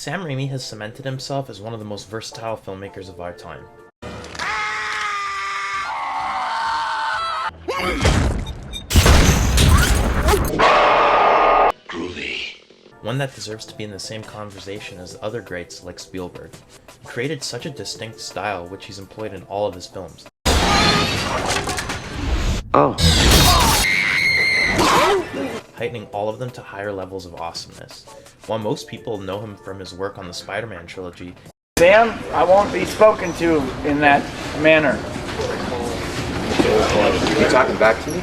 Sam Raimi has cemented himself as one of the most versatile filmmakers of our time. Groovy. One that deserves to be in the same conversation as other greats like Spielberg. He created such a distinct style which he's employed in all of his films. Oh. Heightening all of them to higher levels of awesomeness. While most people know him from his work on the Spider-Man trilogy, Sam, I won't be spoken to in that manner. You talking back to me?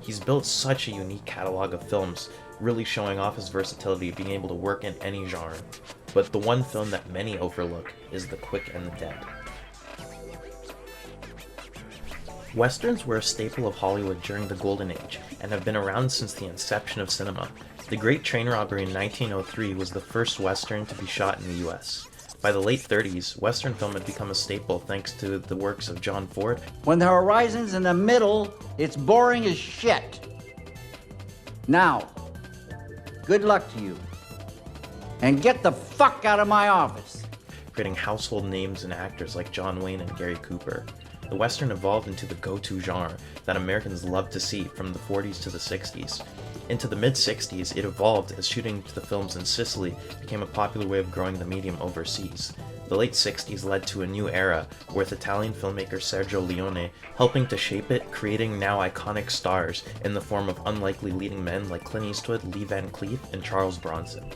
he's built such a unique catalog of films, really showing off his versatility, being able to work in any genre. But the one film that many overlook is The Quick and the Dead. Westerns were a staple of Hollywood during the Golden Age, and have been around since the inception of cinema. The Great Train Robbery in 1903 was the first Western to be shot in the US. By the late 30s, Western film had become a staple thanks to the works of John Ford. When the horizon's in the middle, it's boring as shit. Now, good luck to you. And get the fuck out of my office. Creating household names and actors like John Wayne and Gary Cooper. The Western evolved into the go-to genre that Americans loved to see from the 40s to the 60s. Into the mid-60s, it evolved as shooting the films in Sicily became a popular way of growing the medium overseas. The late 60s led to a new era, with Italian filmmaker Sergio Leone helping to shape it, creating now iconic stars in the form of unlikely leading men like Clint Eastwood, Lee Van Cleef, and Charles Bronson.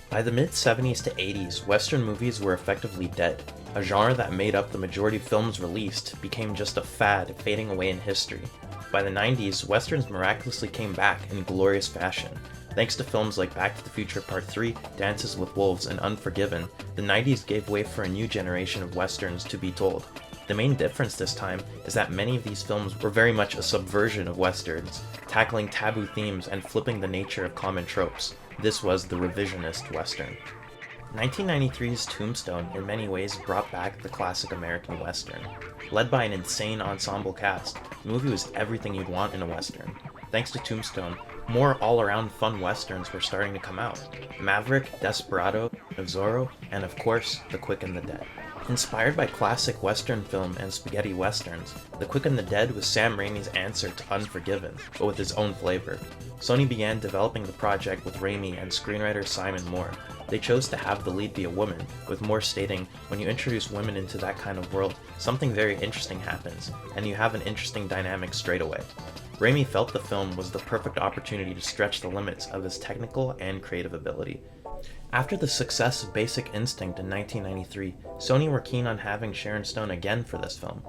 By the mid-70s to 80s, Western movies were effectively dead. A genre that made up the majority of films released became just a fad fading away in history. By the 90s, Westerns miraculously came back in glorious fashion. Thanks to films like Back to the Future Part 3, Dances with Wolves, and Unforgiven, the 90s gave way for a new generation of Westerns to be told. The main difference this time is that many of these films were very much a subversion of Westerns, tackling taboo themes and flipping the nature of common tropes. This was the revisionist Western. 1993's Tombstone in many ways brought back the classic American Western. Led by an insane ensemble cast, the movie was everything you'd want in a Western. Thanks to Tombstone, more all-around fun Westerns were starting to come out. Maverick, Desperado, Zorro, and of course, The Quick and the Dead. Inspired by classic Western film and spaghetti westerns, The Quick and the Dead was Sam Raimi's answer to Unforgiven, but with his own flavor. Sony began developing the project with Raimi and screenwriter Simon Moore. They chose to have the lead be a woman, with Moore stating, "When you introduce women into that kind of world, something very interesting happens, and you have an interesting dynamic straight away." Raimi felt the film was the perfect opportunity to stretch the limits of his technical and creative ability. After the success of Basic Instinct in 1993, Sony were keen on having Sharon Stone again for this film.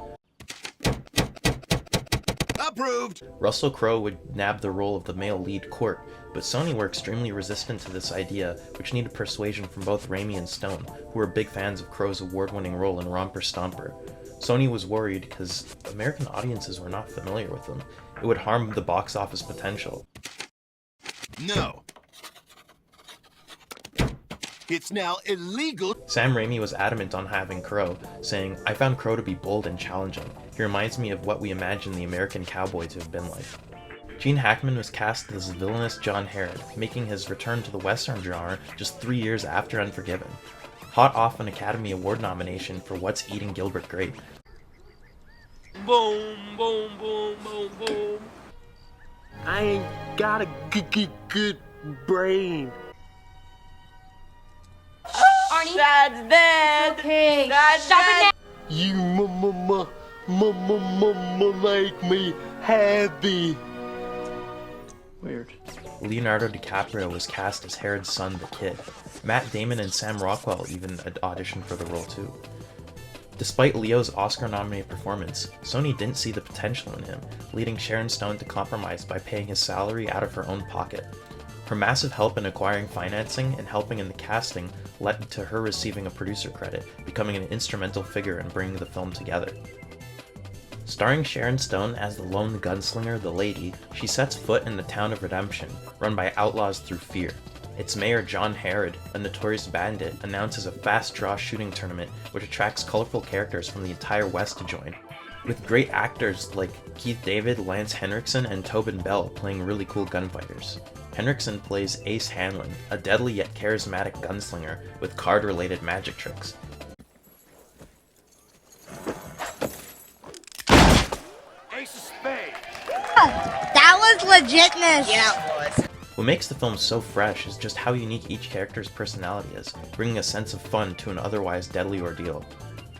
Approved! Russell Crowe would nab the role of the male lead Court, but Sony were extremely resistant to this idea, which needed persuasion from both Raimi and Stone, who were big fans of Crowe's award-winning role in Romper Stomper. Sony was worried because American audiences were not familiar with them. It would harm the box office potential. No. It's now illegal. Sam Raimi was adamant on having Crowe, saying, "I found Crowe to be bold and challenging. He reminds me of what we imagine the American cowboy to have been like." Gene Hackman was cast as the villainous John Herod, making his return to the Western genre just 3 years after Unforgiven. Hot off an Academy Award nomination for What's Eating Gilbert Grape. Boom, boom, boom, boom, boom. I ain't got a good brain. Arnie? That's dead. Okay, That's stop dead. it You make me happy. Weird. Leonardo DiCaprio was cast as Herod's son, the Kid. Matt Damon and Sam Rockwell even auditioned for the role too. Despite Leo's Oscar-nominated performance, Sony didn't see the potential in him, leading Sharon Stone to compromise by paying his salary out of her own pocket. Her massive help in acquiring financing and helping in the casting led to her receiving a producer credit, becoming an instrumental figure in bringing the film together. Starring Sharon Stone as the lone gunslinger, The Lady, she sets foot in the town of Redemption, run by outlaws through fear. Its mayor, John Herod, a notorious bandit, announces a fast-draw shooting tournament which attracts colorful characters from the entire West to join, with great actors like Keith David, Lance Henriksen, and Tobin Bell playing really cool gunfighters. Henriksen plays Ace Hanlon, a deadly yet charismatic gunslinger with card-related magic tricks. Ace of spades. That was legitness. Yeah, it was. What makes the film so fresh is just how unique each character's personality is, bringing a sense of fun to an otherwise deadly ordeal.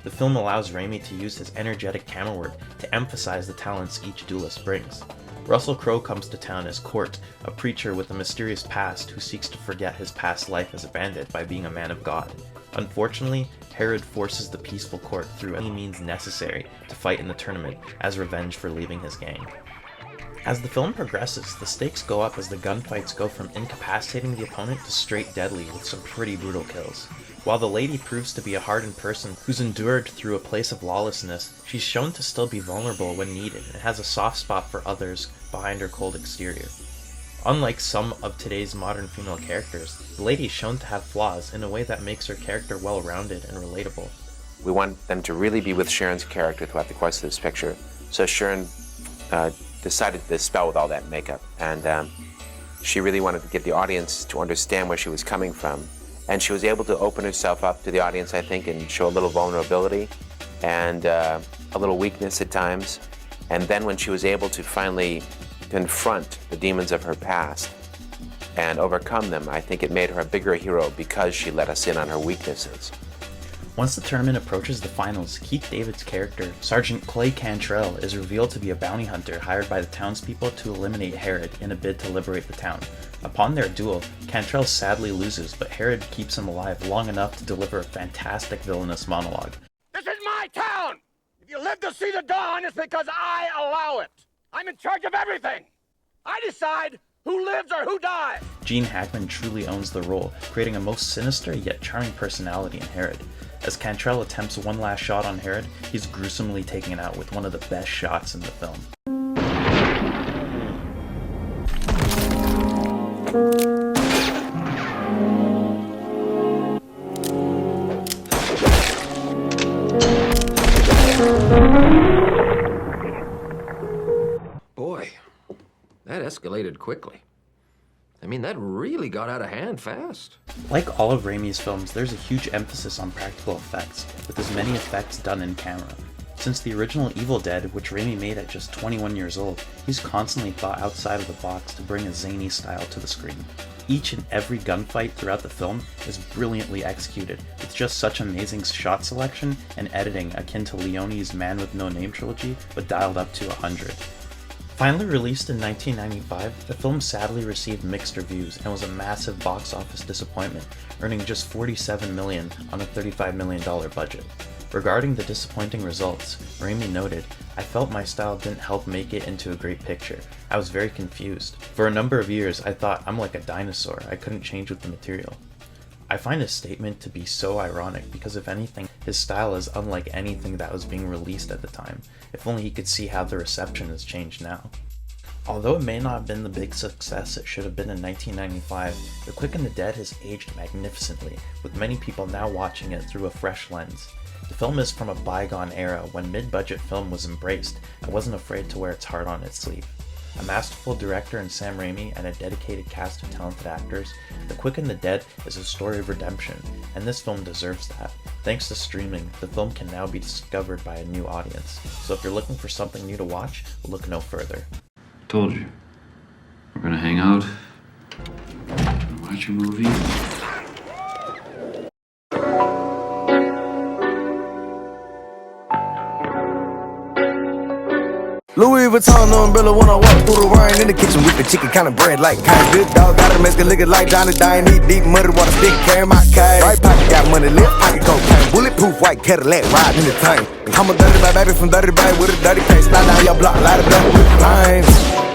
The film allows Raimi to use his energetic camera work to emphasize the talents each duelist brings. Russell Crowe comes to town as Court, a preacher with a mysterious past who seeks to forget his past life as a bandit by being a man of God. Unfortunately, Herod forces the peaceful Court through any means necessary to fight in the tournament as revenge for leaving his gang. As the film progresses, the stakes go up as the gunfights go from incapacitating the opponent to straight deadly with some pretty brutal kills. While the lady proves to be a hardened person who's endured through a place of lawlessness, she's shown to still be vulnerable when needed and has a soft spot for others behind her cold exterior. Unlike some of today's modern female characters, the lady is shown to have flaws in a way that makes her character well-rounded and relatable. We want them to really be with Sharon's character throughout the course of this picture, so Sharon decided to dispel with all that makeup, and she really wanted to get the audience to understand where she was coming from, and she was able to open herself up to the audience, I think, and show a little vulnerability and a little weakness at times. And then when she was able to finally confront the demons of her past and overcome them, I think it made her a bigger hero because she let us in on her weaknesses. Once the tournament approaches the finals, Keith David's character, Sergeant Clay Cantrell, is revealed to be a bounty hunter hired by the townspeople to eliminate Herod in a bid to liberate the town. Upon their duel, Cantrell sadly loses, but Herod keeps him alive long enough to deliver a fantastic villainous monologue. This is my town! If you live to see the dawn, it's because I allow it. I'm in charge of everything. I decide who lives or who dies. Gene Hackman truly owns the role, creating a most sinister yet charming personality in Herod. As Cantrell attempts one last shot on Herod, he's gruesomely taken out with one of the best shots in the film. Boy, that escalated quickly. I mean, that really got out of hand fast. Like all of Raimi's films, there's a huge emphasis on practical effects, with as many effects done in camera. Since the original Evil Dead, which Raimi made at just 21 years old, he's constantly thought outside of the box to bring a zany style to the screen. Each and every gunfight throughout the film is brilliantly executed, with just such amazing shot selection and editing akin to Leone's Man with No Name trilogy, but dialed up to 100. Finally released in 1995, the film sadly received mixed reviews and was a massive box office disappointment, earning just $47 million on a $35 million budget. Regarding the disappointing results, Raimi noted, "I felt my style didn't help make it into a great picture. I was very confused. For a number of years, I thought I'm like a dinosaur, I couldn't change with the material." I find his statement to be so ironic because if anything, his style is unlike anything that was being released at the time. If only he could see how the reception has changed now. Although it may not have been the big success it should have been in 1995, The Quick and the Dead has aged magnificently, with many people now watching it through a fresh lens. The film is from a bygone era when mid-budget film was embraced and wasn't afraid to wear its heart on its sleeve. A masterful director in Sam Raimi and a dedicated cast of talented actors, The Quick and the Dead is a story of redemption, and this film deserves that. Thanks to streaming, the film can now be discovered by a new audience, so if you're looking for something new to watch, look no further. Told you. We're gonna hang out, watch a movie. Louis Vuitton umbrella when I walk through the rain in the kitchen with the chicken kind of bread like kind. Good dog, got a Mexican liquor like Johnny Dine. Eat deep muddy water stick, carry my cage. Right pocket got money, left pocket cocaine. Bulletproof white Cadillac, ride in the tank. I'm a dirty baby from Dirty Bay with a dirty face. Slide down your block, light it up with flames.